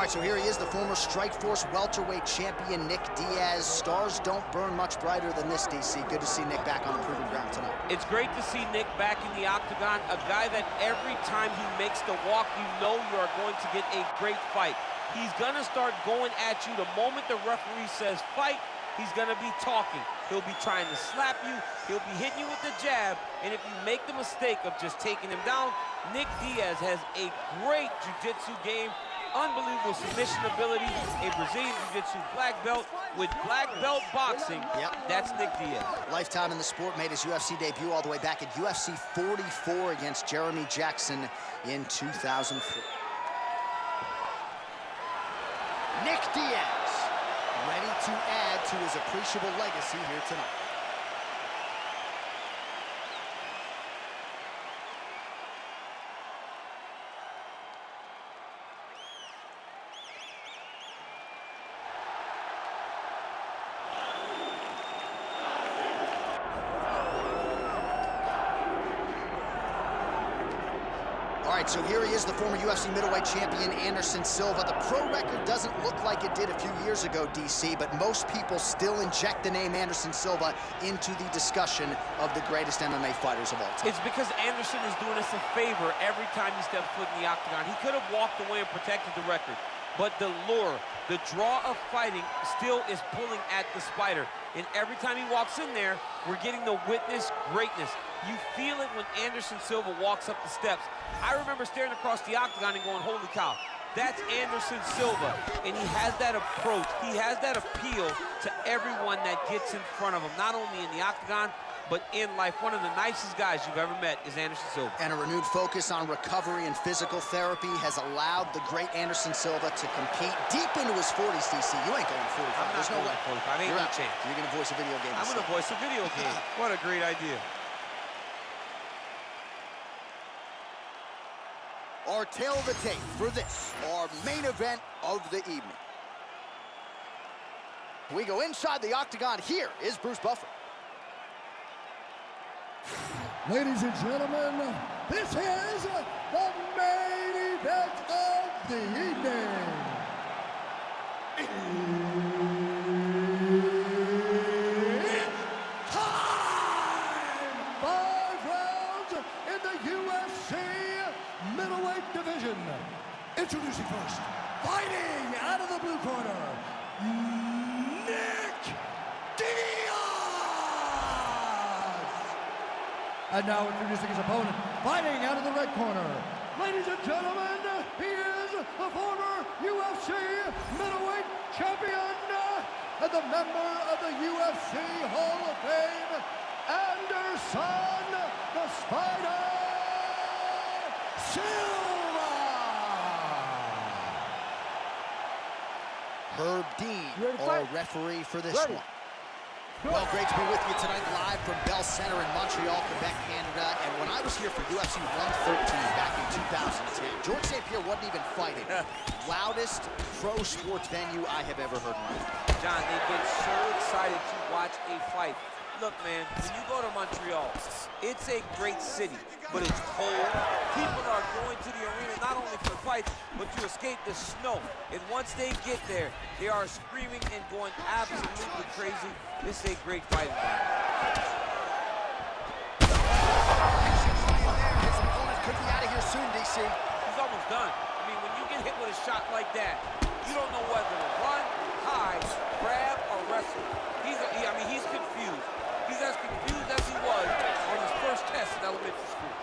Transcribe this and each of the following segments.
right, so here he is, the former Strikeforce welterweight champion, Nick Diaz. Stars don't burn much brighter than this, DC. Good to see Nick back on the proving ground tonight. It's great to see Nick back in the octagon, a guy that every time he makes the walk, you know you are going to get a great fight. He's gonna start going at you the moment the referee says fight. He's gonna be talking. He'll be trying to slap you. He'll be hitting you with the jab. And if you make the mistake of just taking him down, Nick Diaz has a great jiu-jitsu game, unbelievable submission ability, a Brazilian jiu-jitsu black belt with black belt boxing. Yep. That's Nick Diaz. Lifetime in the sport, made his UFC debut all the way back at UFC 44 against Jeremy Jackson in 2004. Nick Diaz, ready to add to his appreciable legacy here tonight. All right, so here he is, the former UFC middleweight champion, Anderson Silva. The pro record doesn't look like it did a few years ago, DC, but most people still inject the name Anderson Silva into the discussion of the greatest MMA fighters of all time. It's because Anderson is doing us a favor every time he steps foot in the octagon. He could have walked away and protected the record, but the lure, the draw of fighting still is pulling at the spider. And every time he walks in there, we're getting to witness greatness. You feel it when Anderson Silva walks up the steps. I remember staring across the octagon and going, holy cow, that's Anderson Silva. And he has that approach. He has that appeal to everyone that gets in front of him, not only in the octagon, but in life. One of the nicest guys you've ever met is Anderson Silva. And a renewed focus on recovery and physical therapy has allowed the great Anderson Silva to compete deep into his 40s, DC. You ain't going 45. There's no way. 45. Ain't no chance. You're going to voice a video game. I'm going to voice a video game. What a great idea. Our tail of the tape for this, our main event of the evening. We go inside the octagon. Here is Bruce Buffer. Ladies and gentlemen, this is the main event of the evening. It's time! 5 rounds in the UFC middleweight division. Introducing first, fighting out of the blue corner, Nick Diaz! And now introducing his opponent, fighting out of the red corner. Ladies and gentlemen, he is the former UFC middleweight champion and the member of the UFC Hall of Fame, Anderson the Spider Silva! Herb Dean, our referee for this one. Well, great to be with you tonight, live from Bell Center in Montreal, Quebec, Canada. And when I was here for UFC 113 back in 2010, George St. Pierre wasn't even fighting. Loudest pro sports venue I have ever heard in my life. John, they get so excited to watch a fight. Look, man, when you go to Montreal, it's a great city, but it's cold. People are going to the arena not only for fights, but to escape the snow. And once they get there, they are screaming and going absolutely crazy. This is a great fight environment. His opponent could be out of here soon, DC. He's almost done. I mean, when you get hit with a shot like that, you don't know whether to run, hide, grab, or wrestle. He's confused. He's as confused as he was on his first test in elementary school.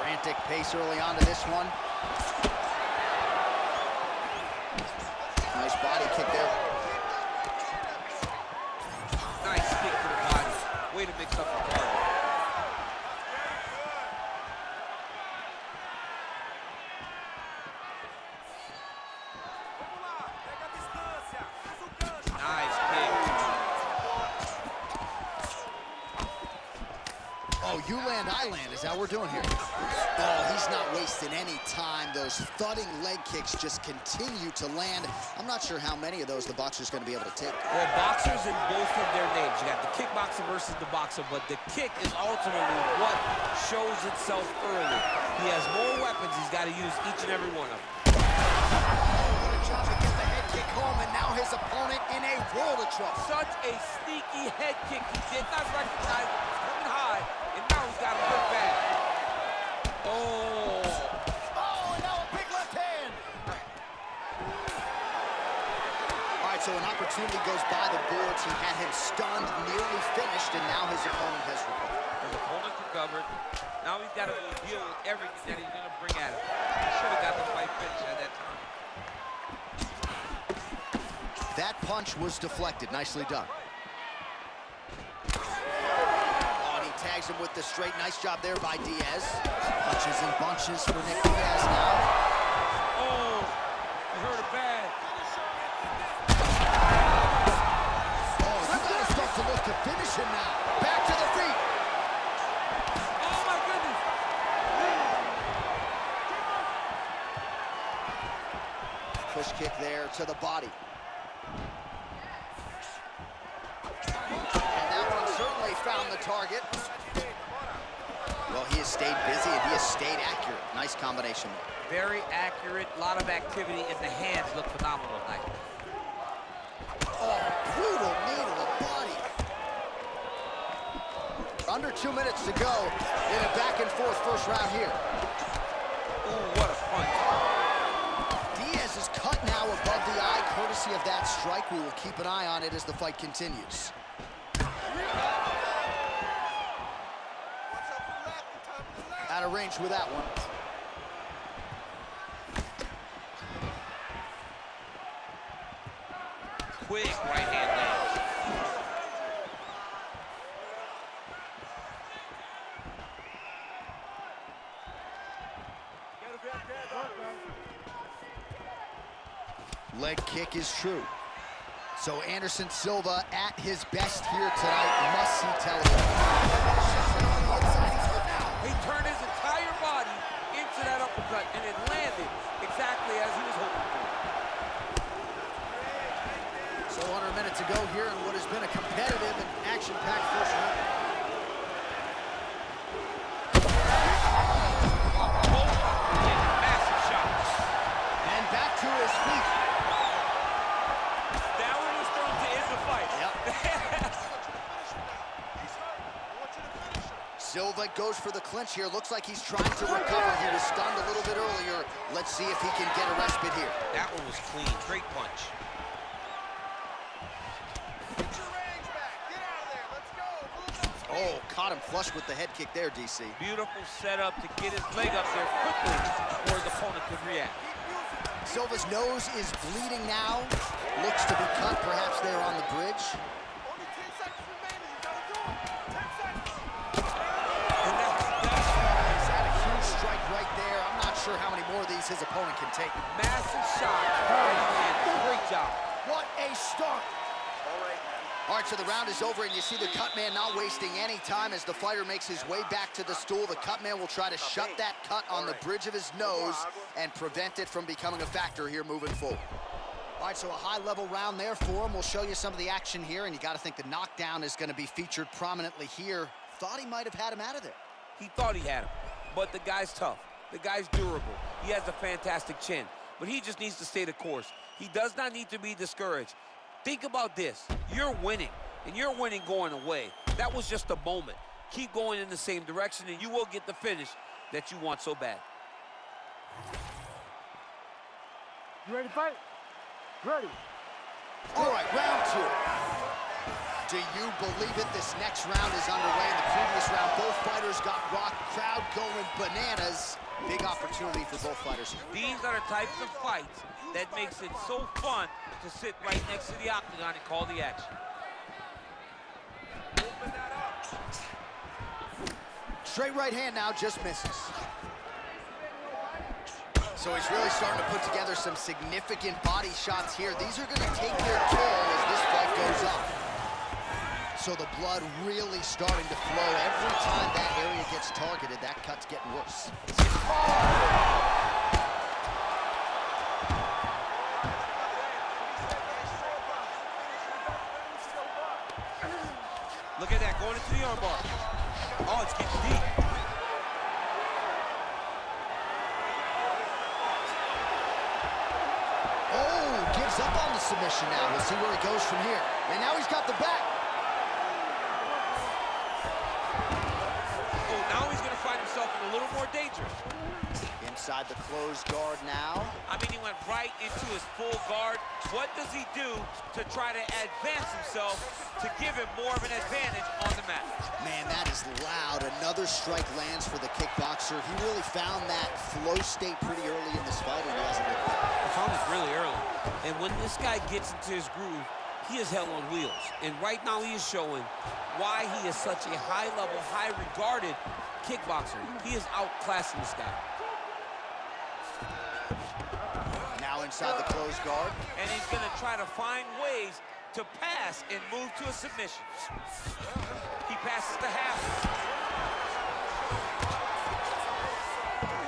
Frantic pace early on to this one. Nice body kick there. Nice kick to the body. Way to mix up the target. Nice kick. Oh, you land, I land. Is that what we're doing here? Oh, he's He's not wasting any time. Those thudding leg kicks just continue to land. I'm not sure how many of those the boxer's going to be able to take. Well, boxers in both of their names. You got the kickboxer versus the boxer, but the kick is ultimately what shows itself early. He has more weapons. He's got to use each and every one of them. What a job to get the head kick home, and now his opponent in a world of trouble. Such a sneaky head kick. He did not recognize it was coming high, and now he's got a good back. Oh, and now a big left hand. All right, so an opportunity goes by the boards. He had him stunned, nearly finished, and now his opponent has recovered. his opponent recovered. Now he's got to deal with everything that he's going to bring at him. He should have got the fight finished at that time. That punch was deflected. Nicely done. Tags him with the straight. Nice job there by Diaz. Punches and bunches for Nick Diaz now. Oh, he hurt it bad. Oh, you gotta start to look to finish him now. Back to the feet. Oh my goodness. Push kick there to the body. And that one certainly found the target. Well, he has stayed busy and he has stayed accurate. Nice combination there. Very accurate, a lot of activity, and the hands look phenomenal tonight. Oh, brutal knee to the body. Under 2 minutes to go in a back-and-forth first round here. Ooh, what a punch. Diaz is cut now above the eye, courtesy of that strike. We will keep an eye on it as the fight continues. Out of range with that one. Quick right hand lands. Leg kick is true. So Anderson Silva at his best here tonight. Must-see television. He turned his entire body into that uppercut, and it landed exactly as he was hoping for. So under a minute to go here in what has been a competitive and action-packed first round. Both getting massive shots. And back to his feet. That one was thrown to end the fight. Yep. Silva goes for the clinch here. Looks like he's trying to recover. He was stunned a little bit earlier. Let's see if he can get a respite here. That one was clean. Great punch. Oh, caught him flush with the head kick there, DC. Beautiful setup to get his leg up there quickly before his opponent could react. Silva's nose is bleeding now. Looks to be cut, perhaps there on the bridge. He's had a huge strike right there. I'm not sure how many more of these his opponent can take. Massive shot. Great job. What a start. All right, so the round is over, and you see the cut man not wasting any time as the fighter makes his way back to the stool. The cut man will try to shut that cut on the bridge of his nose and prevent it from becoming a factor here moving forward. All right, so a high-level round there for him. We'll show you some of the action here, and you got to think the knockdown is going to be featured prominently here. Thought he might have had him out of there. He thought he had him, but the guy's tough. The guy's durable. He has a fantastic chin, but he just needs to stay the course. He does not need to be discouraged. Think about this. You're winning, and you're winning going away. That was just a moment. Keep going in the same direction, and you will get the finish that you want so bad. You ready to fight? Ready. All right, round two. Do you believe it? This next round is underway. In the previous round, both fighters got rocked. Crowd going bananas. Big opportunity for both fighters here. These are the types of fights that makes it so fun to sit right next to the octagon and call the action. Straight right hand now, just misses. So he's really starting to put together some significant body shots here. These are going to take their toll as this fight goes on. So the blood really starting to flow. Every time that area gets targeted, that cut's getting worse. armbar. Oh, it's getting deep. Oh, gives up on the submission now. We'll see where he goes from here. And now he's got the back. Oh, now he's going to find himself in a little more danger. Inside the closed guard now. I mean, he went right into his full guard. What does he do to try to advance himself to give him more of an advantage on the mat? Man, that is loud. Another strike lands for the kickboxer. He really found that flow state pretty early in this fight, and he hasn't been. He found it really early. And when this guy gets into his groove, he is hell on wheels. And right now he is showing why he is such a high-level, high-regarded kickboxer. He is outclassing this guy. Now inside the closed guard. And he's going to try to find ways to pass and move to a submission. He passes to half.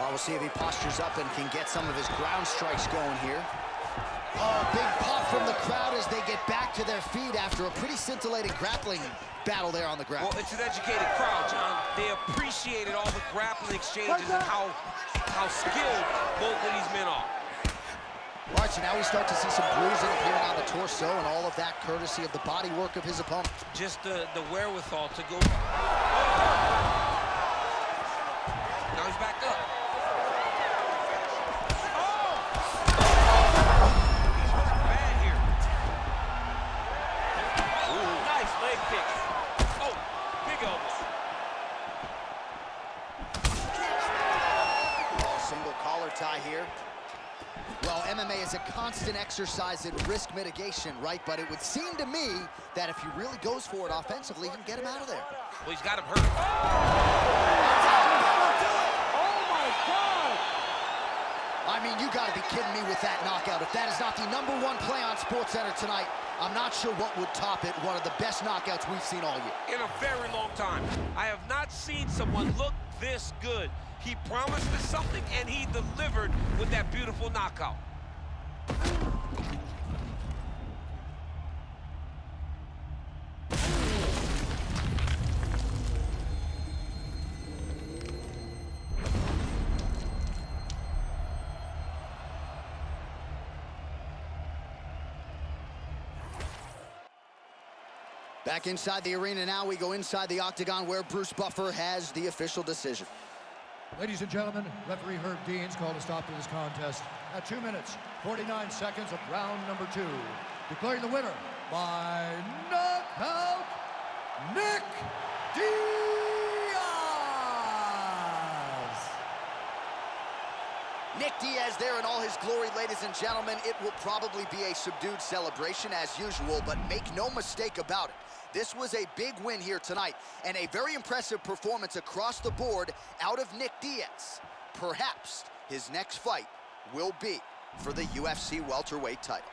We'll see if he postures up and can get some of his ground strikes going here. Oh, big pop from the crowd as they get back to their feet after a pretty scintillating grappling battle there on the ground. Well, it's an educated crowd, John. They appreciated all the grappling exchanges and how skilled both of these men are. All right, so now we start to see some bruising appearing on the torso, and all of that courtesy of the body work of his opponent. Just the wherewithal to go. Now he's back up. Oh! He's hurt bad here. Ooh, nice leg kick. Oh, big elbow. Single collar tie here. Well, MMA is a constant exercise in risk mitigation, right? But it would seem to me that if he really goes for it offensively, he can get him out of there. Well, he's got him hurt. Oh, my God! I mean, you got to be kidding me with that knockout. If that is not the #1 play on SportsCenter tonight, I'm not sure what would top it. One of the best knockouts we've seen all year. In a very long time. I have not seen someone look this good. He promised us something, and he delivered with that beautiful knockout. Back inside the arena now, we go inside the octagon where Bruce Buffer has the official decision. Ladies and gentlemen, referee Herb Dean's called a stop to this contest at 2 minutes, 49 seconds of round number 2. Declaring the winner by knockout, Nick Diaz! Nick Diaz there in all his glory, ladies and gentlemen. It will probably be a subdued celebration as usual, but make no mistake about it. This was a big win here tonight, and a very impressive performance across the board out of Nick Diaz. Perhaps his next fight will be for the UFC welterweight title.